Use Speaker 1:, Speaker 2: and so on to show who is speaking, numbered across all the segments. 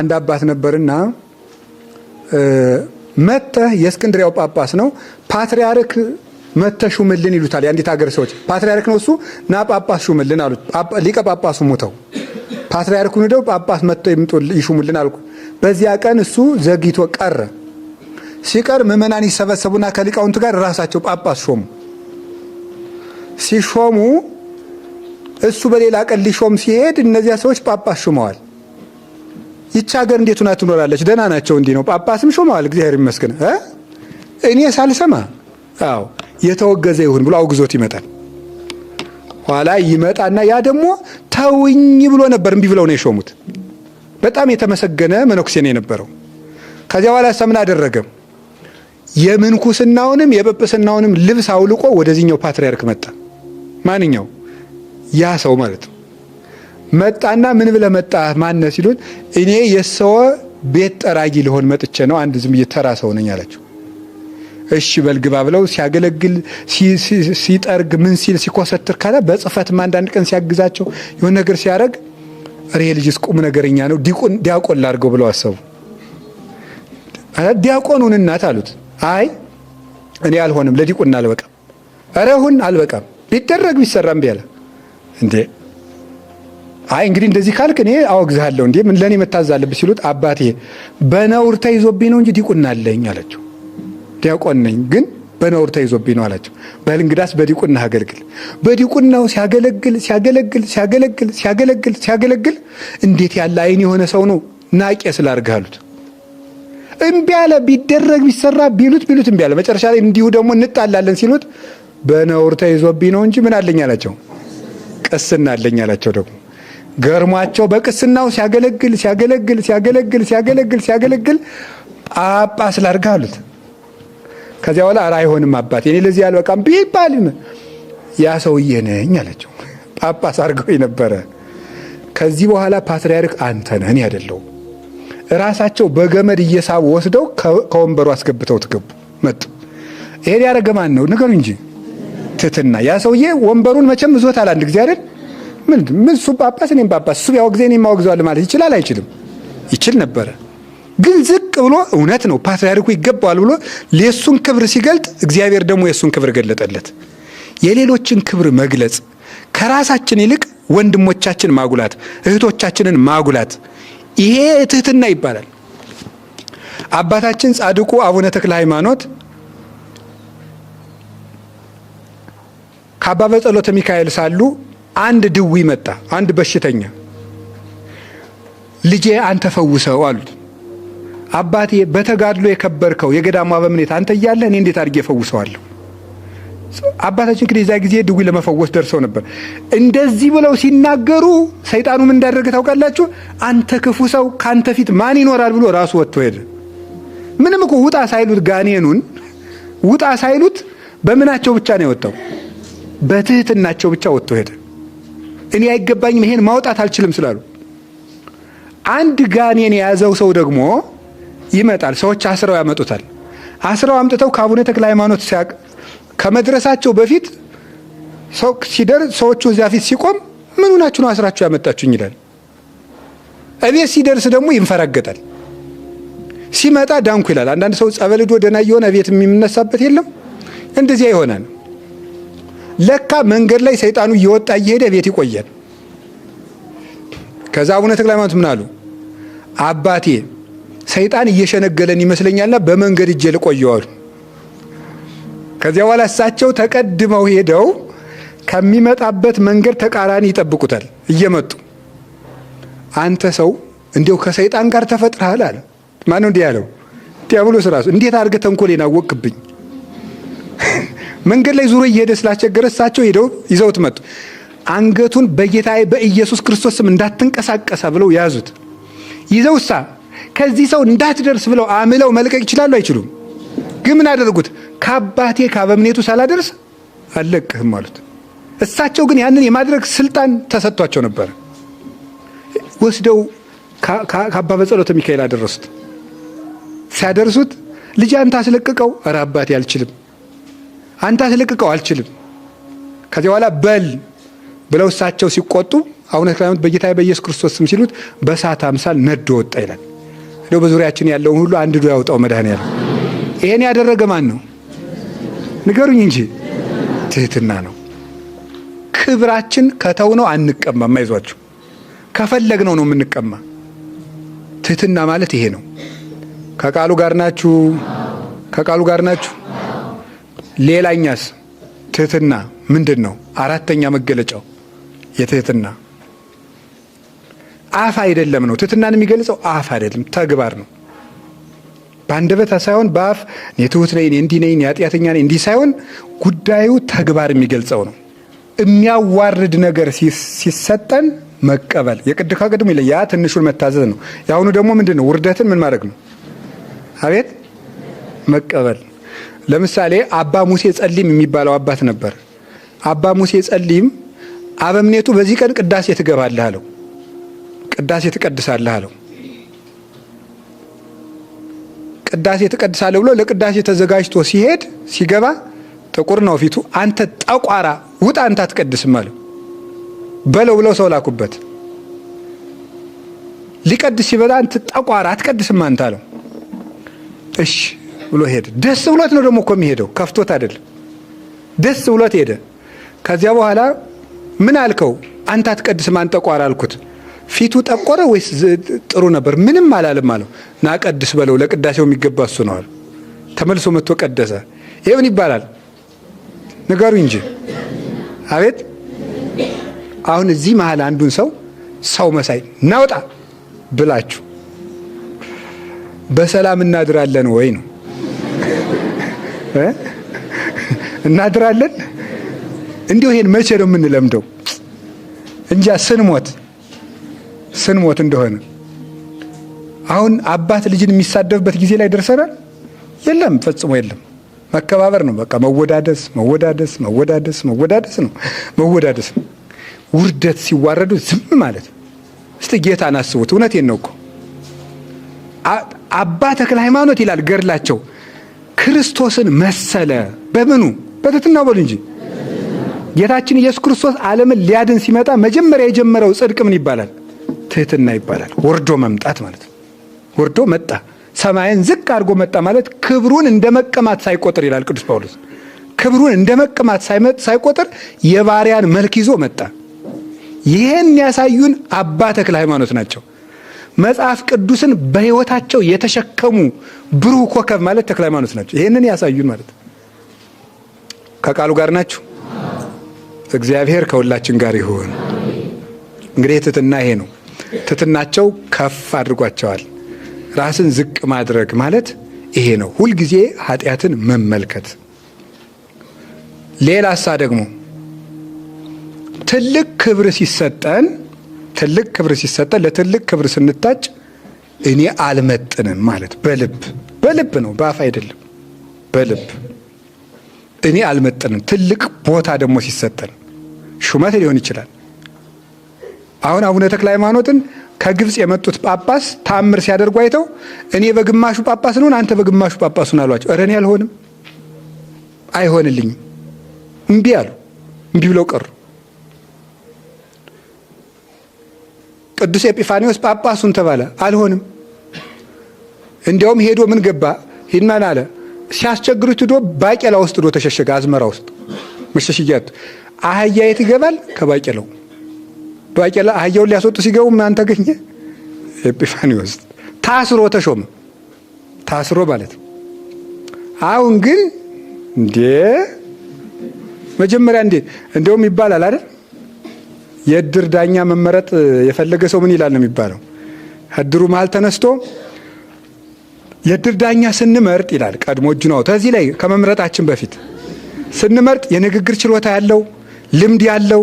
Speaker 1: አንድ አባት ነበርና መተህ የእስክንድሪያው ጳጳስ ነው ፓትርያርክ መተህ ሹምልን ይሉታል። የአንዲት ሀገር ሰዎች ፓትርያርክ ነው እሱ ና ጳጳስ ሹምልን አሉት። ሊቀ ጳጳሱ ሞተው ፓትርያርኩን ሄደው ጳጳስ መተው ይሹምልን አልኩ። በዚያ ቀን እሱ ዘግይቶ ቀረ። ሲቀር ምዕመናን ይሰበሰቡና ከሊቃውንቱ ጋር ራሳቸው ጳጳስ ሾሙ። ሲሾሙ እሱ በሌላ ቀን ሊሾም ሲሄድ እነዚያ ሰዎች ጳጳስ ሹመዋል። ይህች ሀገር እንዴት ሆና ትኖራለች? ደህና ናቸው እንዲህ ነው ጳጳስም ሾመዋል እግዚአብሔር ይመስገን እኔ ሳልሰማ አዎ የተወገዘ ይሁን ብሎ አውግዞት ይመጣል። ኋላ ይመጣና ያ ደግሞ ተውኝ ብሎ ነበር እምቢ ብለው ነው የሾሙት። በጣም የተመሰገነ መነኩሴ ነው የነበረው። ከዚያ በኋላ ሰምን አደረገ? የምንኩስናውንም የጵጵስናውንም ልብስ አውልቆ ወደዚህኛው ፓትርያርክ መጣ። ማንኛው ያ ሰው ማለት ነው። መጣና ምን ብለህ መጣህ ማነህ ሲሉት እኔ የሰው ቤት ጠራጊ ልሆን መጥቼ ነው አንድ ዝም ተራ ሰው ነኝ አላቸው። እሺ በልግባ ብለው ሲያገለግል ሲጠርግ ምን ሲል ሲኮሰትር ካለ በጽፈትም አንዳንድ ቀን ሲያግዛቸው የሆነ ነገር ሲያደርግ እሬ ልጅስ ቁም ነገረኛ ነው ዲያቆን ላድርገው ብለው አሰቡ። ዲያቆኑን እናት አሉት። አይ እኔ አልሆንም ለዲቁና አልበቃም። ኧረ ሁን አልበቃም ቢደረግ ቢሰራም ቢያለ እንዴ አይ እንግዲህ እንደዚህ ካልክ እኔ አወግዝሃለሁ እንዴ ምን ለኔ መታዛለብ ሲሉት አባቴ በነውር ተይዞብኝ ነው እንጂ ዲቁና አለኝ አላቸው። ዲያቆን ነኝ ግን በነውር ተይዞብኝ ነው አላቸው። በል እንግዳስ በዲቁና አገልግል። በዲቁናው ሲያገለግል እንዴት ያለ አይን የሆነ ሰው ነው ናቄ ስላርግህ አሉት። እምቢ አለ። ቢደረግ ቢሰራ ቢሉት እምቢ አለ። መጨረሻ ላይ እንዲሁ ደግሞ እንጣላለን ሲሉት በነውር ተይዞብኝ ነው እንጂ ምን አለኝ አላቸው። ቅስና አለኝ አላቸው። ደግሞ ገርሟቸው በቅስናው ሲያገለግል ጳጳስ ላድርግህ አሉት። ከዚያ በኋላ ኧረ አይሆንም አባቴ እኔ ለዚህ አልበቃም ቢባል ያ ሰውዬ ነኝ አላቸው። ጳጳስ አድርገው ነበረ። ከዚህ በኋላ ፓትርያርክ አንተ ነህ እኔ አይደለሁም። ራሳቸው በገመድ እየሳቡ ወስደው ከወንበሩ አስገብተው መጡ። ይሄን ያደረገ ማን ነው ንገሩ እንጂ ትትና። ያ ሰውዬ ወንበሩን መቼም ይዞታል አንድ ጊዜ አይደል? ምን እሱ ጳጳስ እኔም ጳጳስ እሱ ያወግዘኝ እኔም አወግዘዋለሁ ማለት ይችላል አይችልም? ይችል ነበረ። ግን ዝቅ ብሎ እውነት ነው ፓትርያርኩ ይገባዋል ብሎ የሱን ክብር ሲገልጥ እግዚአብሔር ደግሞ የሱን ክብር ገለጠለት። የሌሎችን ክብር መግለጽ ከራሳችን ይልቅ ወንድሞቻችን ማጉላት እህቶቻችንን ማጉላት ይሄ ትህትና ይባላል። አባታችን ጻድቁ አቡነ ተክለ ሃይማኖት ከአባ በጸሎተ ሚካኤል ሳሉ አንድ ድዊ መጣ። አንድ በሽተኛ ልጄ አንተ ፈውሰው አሉት። አባቴ በተጋድሎ የከበርከው የገዳሙ አበምኔት አንተ እያለህ እኔ እንዴት አድርጌ ፈውሰዋለሁ? አባታችን እንግዲህ እዛ ጊዜ ድዊ ለመፈወስ ደርሰው ነበር። እንደዚህ ብለው ሲናገሩ ሰይጣኑ ምን እንዳደረገ ታውቃላችሁ? አንተ ክፉ ሰው ካንተ ፊት ማን ይኖራል ብሎ ራሱ ወጥቶ ሄደ። ምንም እኮ ውጣ ሳይሉት ጋኔኑን ውጣ ሳይሉት በምናቸው ብቻ ነው የወጣው? በትህትናቸው ብቻ ወጥቶ ሄደ። እኔ አይገባኝም ይሄን ማውጣት አልችልም ስላሉ። አንድ ጋኔን የያዘው ሰው ደግሞ ይመጣል። ሰዎች አስረው ያመጡታል። አስረው አምጥተው ከአቡነ ተክለ ሃይማኖት ከመድረሳቸው በፊት ሰው ሲደርስ ሰዎቹ እዚያ ፊት ሲቆም ምን ሆናችሁ ነው አስራችሁ ያመጣችሁኝ ይላል። እቤት ሲደርስ ደግሞ ይንፈራገጣል። ሲመጣ ዳንኩ ይላል። አንዳንድ ሰው ጸበል ሄዶ ደህና እየሆነ እቤት የሚነሳበት የለም። እንደዚያ ይሆናል። ለካ መንገድ ላይ ሰይጣኑ እየወጣ እየሄደ ቤት ይቆያል። ከዛ አቡነ ተክለ ሃይማኖት ምን አሉ? አባቴ ሰይጣን እየሸነገለን ይመስለኛልና በመንገድ እጄ ልቆየው አሉ። ከዚያ በኋላ እሳቸው ተቀድመው ሄደው ከሚመጣበት መንገድ ተቃራኒ ይጠብቁታል እየመጡ። አንተ ሰው እንዲያው ከሰይጣን ጋር ተፈጥረሃል አለ። ማን ነው እንዲህ ያለው? ዲያብሎስ ራሱ። እንዴት አድርገህ ተንኮሌን አወቅብኝ? መንገድ ላይ ዙሮ እየሄደ ስላስቸገረ እሳቸው ሄደው ይዘውት መጡ። አንገቱን በጌታዬ በኢየሱስ ክርስቶስ ስም እንዳትንቀሳቀሳ ብለው ያዙት። ይዘውሳ ከዚህ ሰው እንዳትደርስ ብለው አምለው መልቀቅ ይችላሉ አይችሉም? ግን ምን አደረጉት? ከአባቴ ከአበምኔቱ ሳላደርስ አልለቅህም አሉት። እሳቸው ግን ያንን የማድረግ ስልጣን ተሰጥቷቸው ነበር። ወስደው ከአባ በጸሎተ ሚካኤል አደረሱት። ሲያደርሱት ልጅ አንተ አስለቅቀው። ኧረ አባቴ አልችልም። አንተ አስለቅቀው አልችልም። ከዚህ በኋላ በል ብለው እሳቸው ሲቆጡ አቡነ ተክለ ሃይማኖት በጌታዬ በኢየሱስ ክርስቶስ ስም ሲሉት በእሳት አምሳል ነዶ ወጣ ይላል። እንደው በዙሪያችን ያለውን ሁሉ አንድዶ ያውጣው መድኃኔዓለም። ይሄን ያደረገ ማን ነው? ንገሩኝ እንጂ ትህትና ነው። ክብራችን ከተውነው አንቀማም። አይዟችሁ፣ ከፈለግነው ነው የምንቀማ። ትህትና ማለት ይሄ ነው። ከቃሉ ጋር ናችሁ? ከቃሉ ጋር ናችሁ? ሌላኛስ ትህትና ምንድን ነው? አራተኛ መገለጫው የትህትና አፍ አይደለም ነው። ትህትናን የሚገልጸው አፍ አይደለም፣ ተግባር ነው። በአንደበት ሳይሆን በአፍ እኔ ትሁት ነኝ፣ እኔ እንዲህ ነኝ፣ እኔ ኃጢአተኛ ነኝ እንዲህ ሳይሆን ጉዳዩ ተግባር የሚገልጸው ነው። የሚያዋርድ ነገር ሲሰጠን መቀበል ከቅድሙ ይለያል። ያ ትንሹን መታዘዝ ነው። የአሁኑ ደግሞ ምንድን ነው? ውርደትን ምን ማድረግ ነው? አቤት መቀበል። ለምሳሌ አባ ሙሴ ጸሊም የሚባለው አባት ነበር። አባ ሙሴ ጸሊም አበምኔቱ በዚህ ቀን ቅዳሴ ትገባለህ አለው። ቅዳሴ ትቀድሳለህ አለው። ቅዳሴ ትቀድሳለህ ብሎ ለቅዳሴ ተዘጋጅቶ ሲገባ ጥቁር ነው ፊቱ። አንተ ጠቋራ ውጣ፣ አንተ አትቀድስም አለው። በለው ብለው ሰው ላኩበት። ሊቀድስ ሲበዛ አንተ ጠቋራ አትቀድስም አንተ አለው። እሺ ብሎ ሄደ። ደስ ብሎት ነው ደግሞ እኮ የሚሄደው፣ ከፍቶት አይደለም። ደስ ብሎት ሄደ። ከዚያ በኋላ ምን አልከው? አንተ አትቀድስም አንተ ጠቋራ አልኩት። ፊቱ ጠቆረ ወይስ ጥሩ ነበር? ምንም አላለም አለው። ና ቀድስ በለው፣ ለቅዳሴው የሚገባ እሱ ነው አለ። ተመልሶ መጥቶ ቀደሰ። ይሄ ምን ይባላል? ንገሩ እንጂ። አቤት። አሁን እዚህ መሀል አንዱን ሰው መሳይ ናውጣ ብላችሁ በሰላም እናድራለን ወይ ነው? እናድራለን? እንዲሁ ይሄን መቼ ነው የምንለምደው? እንጃ ስንሞት እንደሆነ። አሁን አባት ልጅን የሚሳደብበት ጊዜ ላይ ደርሰናል? የለም፣ ፈጽሞ የለም። መከባበር ነው በቃ። መወዳደስ ነው። መወዳደስ ነው። ውርደት ሲዋረዱ ዝም ማለት። እስቲ ጌታን አስቡት። እውነቴን ነው እኮ አባ ተክለ ሃይማኖት ይላል ገድላቸው፣ ክርስቶስን መሰለ። በምኑ? በትህትናው በሉ እንጂ። ጌታችን ኢየሱስ ክርስቶስ ዓለምን ሊያድን ሲመጣ መጀመሪያ የጀመረው ጽድቅ ምን ይባላል? ትህትና ይባላል። ወርዶ መምጣት ማለት ነው። ወርዶ መጣ፣ ሰማይን ዝቅ አድርጎ መጣ ማለት ክብሩን እንደ መቀማት ሳይቆጥር ይላል ቅዱስ ጳውሎስ። ክብሩን እንደ መቀማት ሳይቆጥር የባሪያን መልክ ይዞ መጣ። ይህን ያሳዩን አባ ተክለ ሃይማኖት ናቸው። መጽሐፍ ቅዱስን በሕይወታቸው የተሸከሙ ብሩህ ኮከብ ማለት ተክለ ሃይማኖት ናቸው። ይህንን ያሳዩን ማለት ነው። ከቃሉ ጋር ናችሁ? እግዚአብሔር ከሁላችን ጋር ይሁን። እንግዲህ ትህትና ይሄ ነው። ትህትናቸው ከፍ አድርጓቸዋል። ራስን ዝቅ ማድረግ ማለት ይሄ ነው። ሁልጊዜ ኃጢአትን መመልከት። ሌላሳ ደግሞ ትልቅ ክብር ሲሰጠን ለትልቅ ክብር ስንታጭ እኔ አልመጥንም ማለት በልብ ነው፣ በአፍ አይደለም። በልብ እኔ አልመጥንም። ትልቅ ቦታ ደግሞ ሲሰጠን ሹመት ሊሆን ይችላል። አሁን አቡነ ተክለ ሃይማኖትን ከግብፅ የመጡት ጳጳስ ታምር ሲያደርጉ አይተው እኔ በግማሹ ጳጳስ ነውን፣ አንተ በግማሹ ጳጳስ ነህ አሏቸው። ኧረ እኔ አልሆንም፣ አይሆንልኝም፣ እምቢ አሉ። እምቢ ብለው ቀሩ። ቅዱስ ኤጲፋኒዎስ ጳጳሱን ተባለ፣ አልሆንም። እንዲያውም ሄዶ ምን ገባ? ሂድማን አለ ሲያስቸግሩት ሄዶ ባቄላ ውስጥ ሄዶ ተሸሸገ። አዝመራ ውስጥ መሸሽጊያት አህያ የት ይገባል? ከባቄላው። ባቄላ አህያውን ሊያስወጡ ሲገቡ ማን ተገኘ? ኤጲፋኒዎስ። ታስሮ ተሾመ። ታስሮ ማለት አሁን ግን መጀመሪያ እንደውም ይባላል አይደል? የእድር ዳኛ መመረጥ የፈለገ ሰው ምን ይላል ነው የሚባለው? እድሩ መሀል ተነስቶ የእድር ዳኛ ስንመርጥ ይላል፣ ቀድሞ እጁን አውጥቶ እዚህ ላይ ከመምረጣችን በፊት ስንመርጥ የንግግር ችሎታ ያለው ልምድ ያለው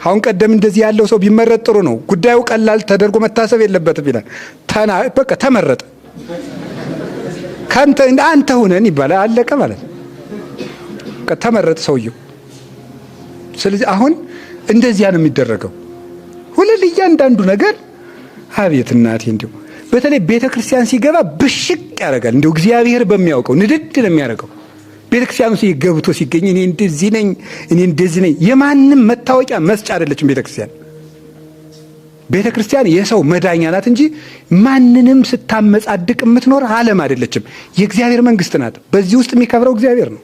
Speaker 1: አሁን ቀደም እንደዚህ ያለው ሰው ቢመረጥ ጥሩ ነው። ጉዳዩ ቀላል ተደርጎ መታሰብ የለበትም ይላል። በቃ ተመረጠ። አንተ ሁነን ይባላል። አለቀ ማለት ነው። ተመረጠ ሰውየው። ስለዚህ አሁን እንደዚያ ነው የሚደረገው። ሁሉ እያንዳንዱ ነገር አቤት እናቴ እንዲሁ በተለይ ቤተ ክርስቲያን ሲገባ ብሽቅ ያደርጋል። እንዲሁ እግዚአብሔር በሚያውቀው ንድድ ነው የሚያደርገው። ቤተ ክርስቲያኑ ገብቶ ሲገኝ እኔ እንደዚህ ነኝ፣ እኔ እንደዚህ ነኝ። የማንም መታወቂያ መስጫ አይደለችም ቤተ ክርስቲያን። ቤተ ክርስቲያን የሰው መዳኛ ናት እንጂ ማንንም ስታመጻድቅ የምትኖር ዓለም አይደለችም። የእግዚአብሔር መንግስት ናት። በዚህ ውስጥ የሚከብረው እግዚአብሔር ነው።